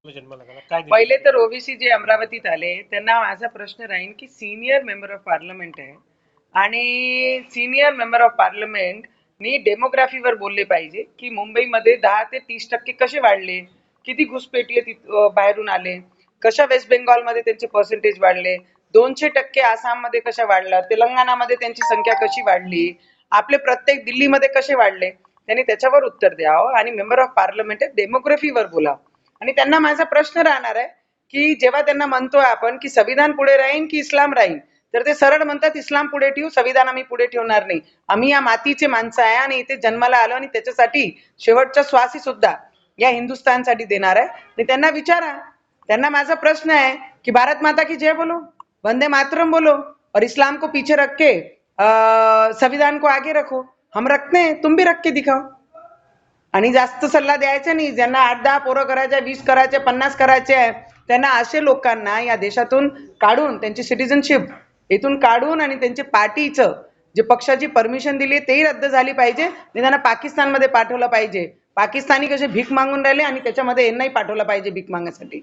जन्माला घाला काय पहिले तर ओबीसी जे अमरावतीत आले त्यांना माझा प्रश्न राहील की सिनियर मेंबर ऑफ पार्लमेंट आहे आणि सिनियर मेंबर ऑफ पार्लमेंट नी डेमोग्राफीवर बोलले पाहिजे की मुंबईमध्ये 10 ते 30% कसे वाढले, किती घुसपेटीय बाहेरून आले, कशा वेस्ट बेंगॉलमध्ये त्यांचे पर्सेंटेज वाढले, 200% आसाममध्ये कशा वाढला, तेलंगणामध्ये त्यांची संख्या कशी वाढली, आपले प्रत्येक दिल्लीमध्ये कसे वाढले, त्यांनी त्याच्यावर उत्तर द्यावं आणि मेंबर ऑफ पार्लमेंट डेमोग्राफीवर बोलावं. आणि त्यांना माझा प्रश्न राहणार आहे की जेव्हा त्यांना म्हणतोय आपण की संविधान पुढे राहील की इस्लाम राहील, तर ते सरळ म्हणतात इस्लाम पुढे ठेवू, संविधान आम्ही पुढे ठेवणार नाही. आम्ही या मातीचे माणसं आहे आणि इथे जन्माला आलो आणि त्याच्यासाठी शेवटचा श्वासी सुद्धा या हिंदुस्थानसाठी देणार आहे. आणि त्यांना विचारा, त्यांना माझा प्रश्न है कि भारत माता की जय बोलो, वंदे मातरम बोलो और इस्लाम को पीछे रख के संविधान को आगे रखो. हम रखते हैं, तुम भी रख के दिखाओ. आणि जास्त सल्ला द्यायचा नाही. ज्यांना 8-10 पोरं करायचे, 20 करायचे, 50 करायचे आहे, त्यांना असे लोकांना या देशातून काढून त्यांची सिटिझनशिप इथून काढून आणि त्यांच्या पार्टीचं जे पक्षाची परमिशन दिली तेही रद्द झाली पाहिजे. त्यांना पाकिस्तानमध्ये पाठवलं पाहिजे. पाकिस्तानी कसे भीक मागून राहिले आणि त्याच्यामध्ये यांनाही पाठवलं पाहिजे भीक मागण्यासाठी.